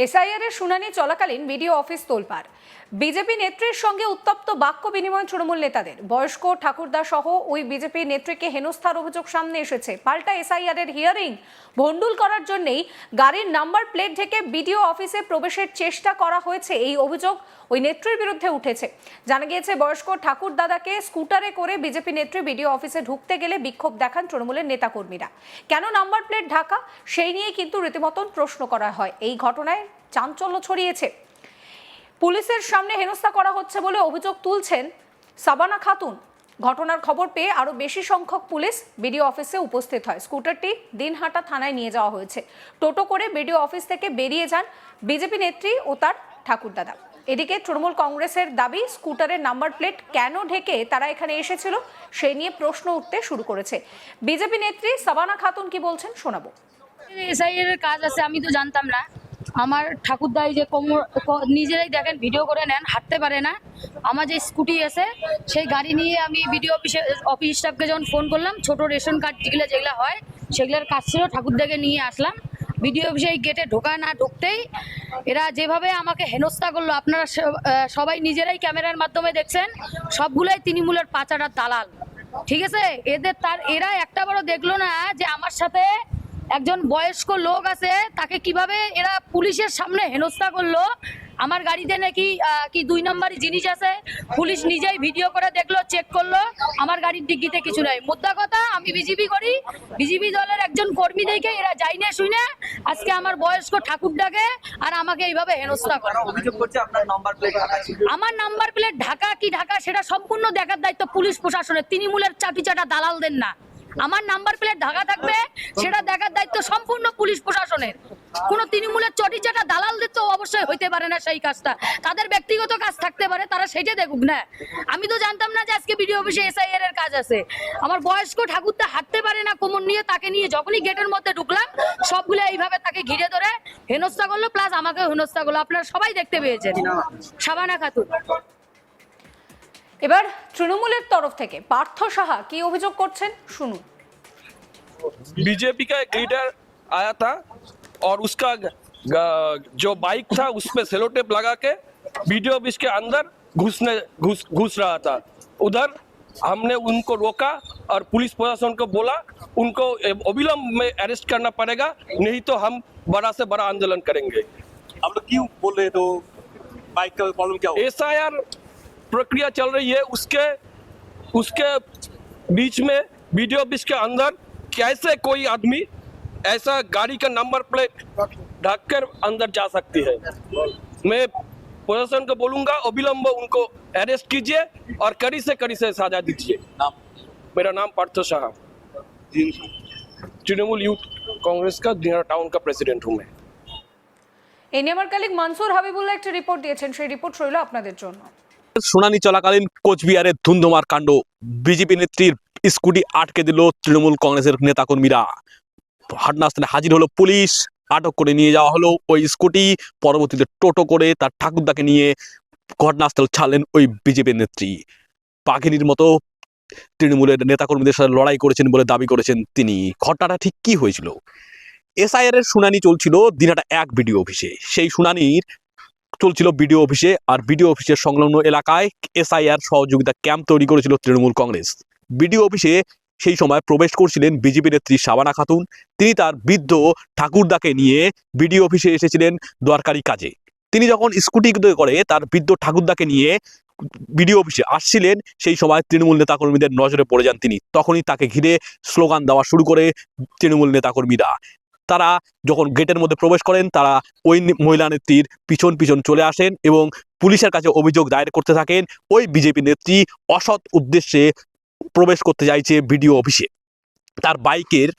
SIR এর শুনানি চলাকালীন বিডিও অফিস তোলপাড়। বিজেপি নেত্রীর সঙ্গে উত্তপ্ত বাক্য বিনিময় তৃণমূল নেতাদের। বয়স্ক ঠাকুরদা সহ ওই বিজেপি নেত্রীকে হেনস্থার অভিযোগ সামনে এসেছে। পাল্টা এসআইআর এর হিয়ারিং ভণ্ডুল করার জন্যই গাড়ির নাম্বার প্লেট ঢেকে বিডিও অফিসে প্রবেশের চেষ্টা করা হয়েছে, এই অভিযোগ ওই নেত্রীর বিরুদ্ধে উঠেছে। জানা গিয়েছে, বয়স্ক ঠাকুরদাদাকে স্কুটারে করে বিজেপি নেত্রী বিডিও অফিসে ঢুকতে গেলে বিক্ষোভ দেখান তৃণমূলের নেতাকর্মীরা। কেন নাম্বার প্লেট ঢাকা, সেই নিয়ে কিন্তু রীতিমতন প্রশ্ন করা হয়। এই ঘটনায় চাঞ্চল্য ছড়িয়েছে। পুলিশের সামনে হেনস্থা করা হচ্ছে বলে অভিযোগ তুলছেন সাবানা খাতুন। ঘটনার খবর পেয়ে আরো বেশি সংখ্যক পুলিশ বিডিও অফিসে উপস্থিত হয়। স্কুটারটি দিনহাটা থানায় নিয়ে যাওয়া হয়েছে। টোটো করে বিডিও অফিস থেকে বেরিয়ে যান বিজেপি নেত্রী ও তার ঠাকুরদাদা। এদিকে তৃণমূল কংগ্রেসের দাবি, স্কুটারের নাম্বার প্লেট কেন ঢেকে তারা এখানে এসেছিল সেই নিয়ে প্রশ্ন উঠতে শুরু করেছে। বিজেপি নেত্রী সাবানা খাতুন কি বলছেন শোনাবো। এসআইআর এর কাজ আছে, আমি তো জানতাম না। আমার ঠাকুরদাই যে নিজেরাই দেখেন ভিডিও করে নেন, হাঁটতে পারে না। আমার যে স্কুটি আছে সেই গাড়ি নিয়ে আমি বিডিও অফিস স্টাফকে যখন ফোন করলাম, ছোট রেশন কার্ড যেগুলো হয় সেগুলোর কাজ ছিল, ঠাকুরদাকে নিয়ে আসলাম। বিডিও অফিসে এই গেটে না ঢুকতেই এরা যেভাবে আমাকে হেনস্থা করলো, আপনারা সবাই নিজেরাই ক্যামেরার মাধ্যমে দেখছেন। সবগুলোই তৃণমূলের পাচারার দালাল, ঠিক আছে। এরা একটা বড় দেখলো না যে আমার সাথে একজন বয়স্ক লোক আছে, তাকে কিভাবে এরা পুলিশের সামনে হেনস্থা করলো। আমার গাড়িতে নাকি কি 2 নম্বরই জিনিস আছে, পুলিশ নিজেই ভিডিও করে দেখলো, চেক করলো, আমার গাড়ির ডিগ্গিতে কিছু নাই। মোদ্দা কথা, আমি বিজেপি করি, বিজেপি দলের একজন কর্মী দেখে এরা যাই না শুনে আজকে আমার বয়স্ক ঠাকুরটাকে আর আমাকে এইভাবে হেনস্থা করে। অভিযোগ করছে আপনার নাম্বার প্লেট ঢাকা ছিল। আমার নাম্বার প্লেট ঢাকা কি ঢাকা সেটা সম্পূর্ণ দেখার দায়িত্ব পুলিশ প্রশাসনের, তৃণমূলের চাটা দালালদের না। আমার নাম্বার প্লেট ঢাকা থাকবে সেটা দেখার দায়িত্ব সম্পূর্ণ পুলিশ প্রশাসনের। কোন তৃণমূলের চাটা দালালদের তো অবশ্যই হইতে পারে না সেই কাজটা। তাদের ব্যক্তিগত কাজ থাকতে পারে, তারা সেটা দেখুক না। আমি তো জানতাম না যে আজকে বিডিও অফিসে এসআইআর এর কাজ আছে। আমার বয়স্ক ঠাকুরটা হাঁটতে পারে না কোমর নিয়ে, তাকে নিয়ে যখনই গেটের মধ্যে ঢুকলাম সবগুলো এইভাবে তাকে ঘিরে ধরে হেনস্থা করলো, প্লাস আমাকে হেনস্থা করলো। আপনারা সবাই দেখতে পেয়েছেন। সাবানা খাতুন। এবার তৃণমূলের তরফ থেকে পার্থ সাহা কি অভিযোগ করছেন শুনুন। बीजेपी का एक लीडर आया था और उसका जो बाइक था उसमें सेलो टेप लगा के वीडियो ऑफिस के अंदर घुस रहा था। उधर हमने उनको रोका और पुलिस प्रशासन को बोला उनको अविलंब में अरेस्ट करना पड़ेगा, नहीं तो हम बड़ा से बड़ा आंदोलन करेंगे। आप लोग क्यों बोल रहे, तो बाइक का प्रॉब्लम क्या हुआ? एसआईआर प्रक्रिया चल रही है, उसके बीच में वीडियो ऑफिस के अंदर कैसे कोई आदमी ऐसा गाड़ी का नंबर प्लेट ढककर अंदर जा सकती है। मैं प्रशासन को बोलूंगा अविलंब उनको अरेस्ट कीजिए और कड़ी से सजा दीजिए। मेरा नाम पार्थ शाह, तृणमूल यूथ कांग्रेस का दिनारा टाउन का प्रेसिडेंट हूं मैं। এই নিয়ে আমার কলিগ মনসুর হাবিবুল্লাহ একটা রিপোর্ট দিয়েছেন, সেই রিপোর্ট রইল আপনাদের জন্য। শুনানি চলাকালীন কোচবিহারের ধুন্ধুমার কাণ্ড। বিজেপি নেত্রীর স্কুটি আটকে দিল তৃণমূল কংগ্রেসের নেতাকর্মীরা। ঘটনাস্থলে হাজির হলো পুলিশ, আটক করে নিয়ে যাওয়া হলো ওই স্কুটি। পরবর্তীতে টোটো করে তার ঠাকুরদাকে নিয়ে ঘটনাস্থল ছাড়লেন ওই বিজেপি নেত্রী। বাঘিনীর মতো তৃণমূলের নেতাকর্মীদের সাথে লড়াই করেছেন বলে দাবি করেছেন তিনি। ঘটনাটা ঠিক কি হয়েছিল? এসআইআর এর শুনানি চলছিল দিনহাটা 1 বিডিও অফিসে। সেই শুনানির চলছিল বিডিও অফিসে, আর বিডিও অফিসের সংলগ্ন এলাকায় এসআইআর সহযোগিতা ক্যাম্প তৈরি করেছিল তৃণমূল কংগ্রেস। বিডিও অফিসে সেই সময় প্রবেশ করছিলেন বিজেপি নেত্রী সাবানা খাতুন। তিনি তার বৃদ্ধ ঠাকুরদাকে নিয়ে বিডিও অফিসে এসেছিলেন দরকারি কাজে। তিনি যখন স্কুটি করে তার বৃদ্ধ ঠাকুরদাকে নিয়ে বিডিও অফিসে আসছিলেন, সেই সময় তৃণমূল নেতাকর্মীদের নজরে পড়ে যান তিনি। তখনই তাকে ঘিরে স্লোগান দেওয়া শুরু করে তৃণমূল নেতাকর্মীরা। তারা যখন গেটের মধ্যে প্রবেশ করেন, তারা ওই মহিলা নেত্রীর পিছন চলে আসেন এবং পুলিশের কাছে অভিযোগ দায়ের করতে থাকেন ওই বিজেপি নেত্রী অসৎ উদ্দেশ্যে প্রবেশ করতে চাইছে বিডিও অফিসে। তার বাইকের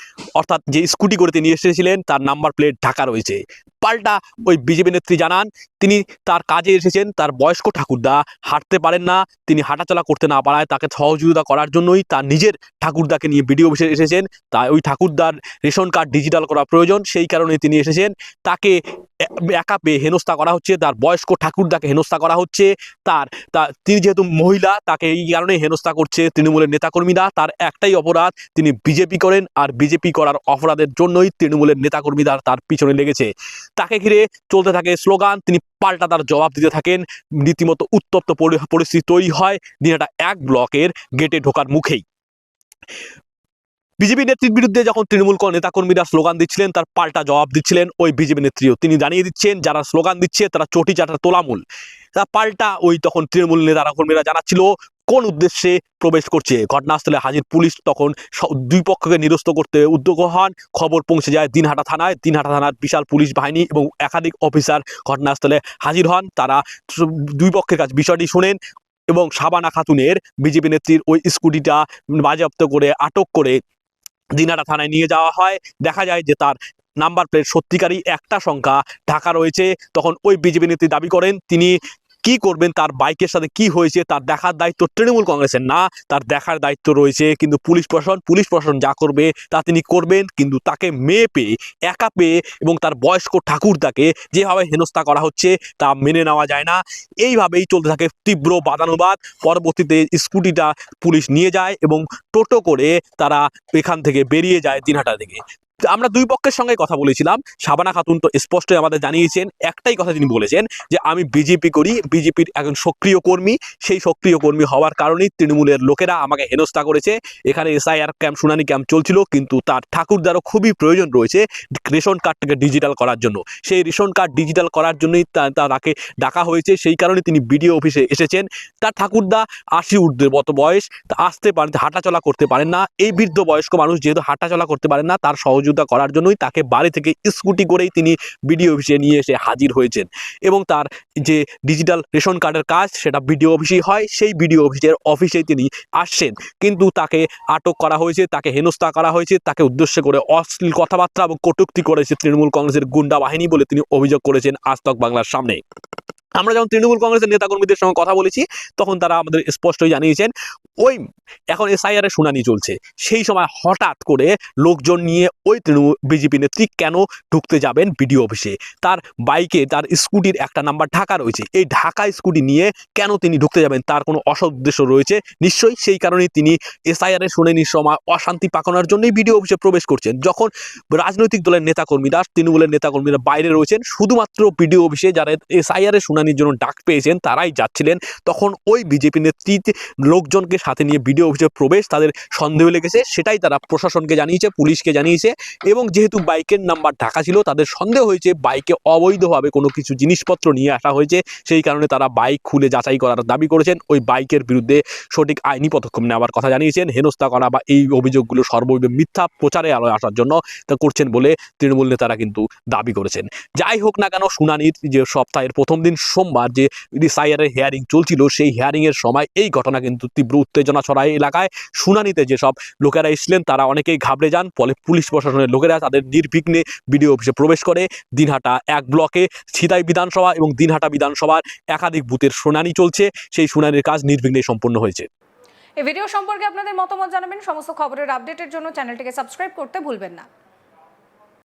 অর্থাৎ যে স্কুটি করে তিনি এসেছিলেন তার নাম্বার প্লেট ঢাকা রয়েছে। পাল্টা ওই বিজেপি নেত্রী জানান তিনি তার কাজে এসেছেন, তার বয়স্ক ঠাকুরদা হাঁটতে পারেন না, তিনি হাঁটাচলা করতে না পারায় তাকে সহযোগিতা করার জন্যই তার নিজের ঠাকুরদাকে নিয়ে বিডিও অফিসে এসেছেন। তাই ওই ঠাকুরদার রেশন কার্ড ডিজিটাল করা প্রয়োজন, সেই কারণে তিনি এসেছেন। তাকে একা পেয়ে হেনস্থা করা হচ্ছে, তার বয়স্ক ঠাকুরদাকে হেনস্থা করা হচ্ছে। তিনি যেহেতু মহিলা, তাকে এই কারণে হেনস্থা করছে তৃণমূলের নেতাকর্মীরা। তার একটাই অপরাধ, তিনি বিজেপি করেন, আর বিজেপি করার অপরাধের জন্যই তৃণমূলের নেতাকর্মীরা তার পিছনে লেগেছে। তাকে ঘিরে চলতে থাকে স্লোগান, তিনি পাল্টা তার জবাব দিতে থাকেন। রীতিমতো উত্তপ্ত পরিস্থিতি তৈরি হয় দিনহাটা 1 ব্লকের গেটে ঢোকার মুখেই। বিজেপি নেত্রীর বিরুদ্ধে যখন তৃণমূল নেতাকর্মীরা স্লোগান দিচ্ছিলেন, তার পাল্টা জবাব দিচ্ছিলেন ওই বিজেপি নেত্রীও। তিনি জানিয়ে দিচ্ছেন যারা স্লোগান দিচ্ছে তারা চটি চাটার তোলামূল। তা পাল্টা ওই তখন তৃণমূল নেতাকর্মীরা জানাচ্ছিল কোন উদ্দেশ্যে প্রবেশ করছে। ঘটনাস্থলে হাজির পুলিশ তখন দুই পক্ষকে নিরস্ত করতে উদ্যোগ হন। খবর পৌঁছে যায় দিনহাটা থানায়। দিনহাটা থানার বিশাল পুলিশ বাহিনী এবং একাধিক অফিসার ঘটনাস্থলে হাজির হন। তারা দুই পক্ষের কাছে বিষয়টি শোনেন এবং শাবানা খাতুনের বিজেপি নেত্রীর ওই স্কুটিটা বাজেয়াপ্ত করে আটক করে দিনহাটা থানায় নিয়ে যাওয়া হয়। দেখা যায় যে তার নাম্বার প্লেট সত্যিকারই একটা সংখ্যা ঢাকা রয়েছে। তখন ওই বিজেপি নেত্রী দাবি করেন তিনি কি করবেন, তার বাইকের সাথে কি হয়েছে তার দেখার দায়িত্ব তৃণমূল কংগ্রেসের না, তার দেখার দায়িত্ব রয়েছে কিন্তু পুলিশ প্রশাসন যা করবে তা তিনি করবেন। কিন্তু তাকে মেয়ে পেয়ে, একা পেয়ে এবং তার বয়স্ক ঠাকুরদাকে যেভাবে হেনস্থা করা হচ্ছে তা মেনে নেওয়া যায় না। এইভাবেই চলতে থাকে তীব্র বাদানুবাদ। পরবর্তীতে স্কুটিটা পুলিশ নিয়ে যায় এবং টোটো করে তারা এখান থেকে বেরিয়ে যায় দিনহাটা থেকে। আমরা দুই পক্ষের সঙ্গে কথা বলেছিলাম। শাবানা খাতুন তো স্পষ্টই আমাদের জানিয়েছেন, একটাই কথা তিনি বলেছেন যে আমি বিজেপি করি, বিজেপির একজন সক্রিয় কর্মী। সেই সক্রিয় কর্মী হওয়ার কারণেই তৃণমূলের লোকেরা আমাকে হেনস্থা করেছে। এখানে SIR ক্যাম্প, শুনানি ক্যাম্প চলছিল, কিন্তু তার ঠাকুরদারও খুবই প্রয়োজন রয়েছে রেশন কার্ডটাকে ডিজিটাল করার জন্য। সেই রেশন কার্ড ডিজিটাল করার জন্যই তাকে ডাকা হয়েছে। সেই কারণে তিনি বিডিও অফিসে এসেছেন। তার ঠাকুরদা 80 ঊর্ধ্বের মতো বয়স, তা আসতে পারেন, হাঁটাচলা করতে পারেন না। এই বৃদ্ধ বয়স্ক মানুষ যেহেতু হাঁটাচলা করতে পারেন না, তার সহযোগিতা করার জন্যই তাকে বাড়ি থেকে স্কুটি করেই তিনি বিডিও অফিসে নিয়ে এসে হাজির হয়েছেন। এবং তার যে ডিজিটাল রেশন কার্ডের কাজ সেটা বিডিও অফিসেই হয়। সেই বিডিও অফিসেই তিনি আসছেন, কিন্তু তাকে আটক করা হয়েছে, তাকে হেনস্থা করা হয়েছে, তাকে উদ্দেশ্য করে অশ্লীল কথাবার্তা এবং কটূক্তি করেছে তৃণমূল কংগ্রেসের গুন্ডা বাহিনী বলে তিনি অভিযোগ করেছেন আজ তক বাংলার সামনে। আমরা যখন তৃণমূল কংগ্রেসের নেতাকর্মীদের সঙ্গে কথা বলেছি তখন তারা আমাদের স্পষ্টই জানিয়েছেন ওই এখন SIR এর শুনানি চলছে, সেই সময় হঠাৎ করে লোকজন নিয়ে ওই বিজেপি নেত্রী কেন ঢুকতে যাবেন বিডিও অফিসে। তার বাইকে, তার স্কুটির একটা নাম্বার ঢাকা রয়েছে, এই ঢাকা স্কুটি নিয়ে কেন তিনি ঢুকতে যাবেন, তার কোনো অসৎ উদ্দেশ্য রয়েছে নিশ্চয়ই। সেই কারণেই তিনি SIR এর শুনানির সময় অশান্তি পাকানোর জন্যই বিডিও অফিসে প্রবেশ করছেন। যখন রাজনৈতিক দলের নেতাকর্মীরা, তৃণমূলের নেতাকর্মীরা বাইরে রয়েছেন, শুধুমাত্র বিডিও অফিসে যারা SIR এর শুনানির জন্য ডাক পেয়েছেন তারাই যাচ্ছিলেন, তখন ওই বিজেপি নেতৃত্বে লোকজনকে সাথে নিয়ে বিডিও অফিসে প্রবেশ তাদের সন্দেহ লেগেছে। সেটাই তারা প্রশাসনকে জানিয়েছে, পুলিশকে জানিয়েছে। এবং যেহেতু বাইকের নাম্বার ঢাকা ছিল, তাদের সন্দেহ হয়েছে বাইকে অবৈধভাবে কোনো কিছু জিনিসপত্র নিয়ে আসা হয়েছে। সেই কারণে তারা বাইক খুলে যাচাই করার দাবি করেছেন। ওই বাইকের বিরুদ্ধে সঠিক আইনি পদক্ষেপ নেওয়ার কথা জানিয়েছেন। হেনস্থা করা বা এই অভিযোগগুলো সর্বৈব মিথ্যা প্রচারে আলোয় আসার জন্য তা করছেন বলে তৃণমূল নেতারা কিন্তু দাবি করেছেন। যাই হোক না কেন, শুনানির যে সপ্তাহের প্রথম দিন সোমবার যে SIR এর হিয়ারিং চলছিল, সেই হিয়ারিং এর সময় এই ঘটনা কিন্তু তীব্র উত্তেজনা ছড়ায় এলাকায়। শুনানিতে যেসব লোকেরা এসেছিলেন তারা অনেকেই ঘাবড়ে যান। ফলে পুলিশ প্রশাসনের লোকেরা তাদের নির্বিঘ্নে বিডিও অফিসে প্রবেশ করে। দিনহাটা 1 ব্লকে ছিদাই বিধানসভা এবং দিনহাটা বিধানসভার একাধিক বুথের শুনানি চলছে। সেই শুনানির কাজ নির্বিঘ্নে সম্পন্ন হয়েছে। এই ভিডিও সম্পর্কে আপনাদের মতামত জানাবেন। সমস্ত খবরের আপডেটের জন্য চ্যানেলটিকে সাবস্ক্রাইব করতে ভুলবেন না।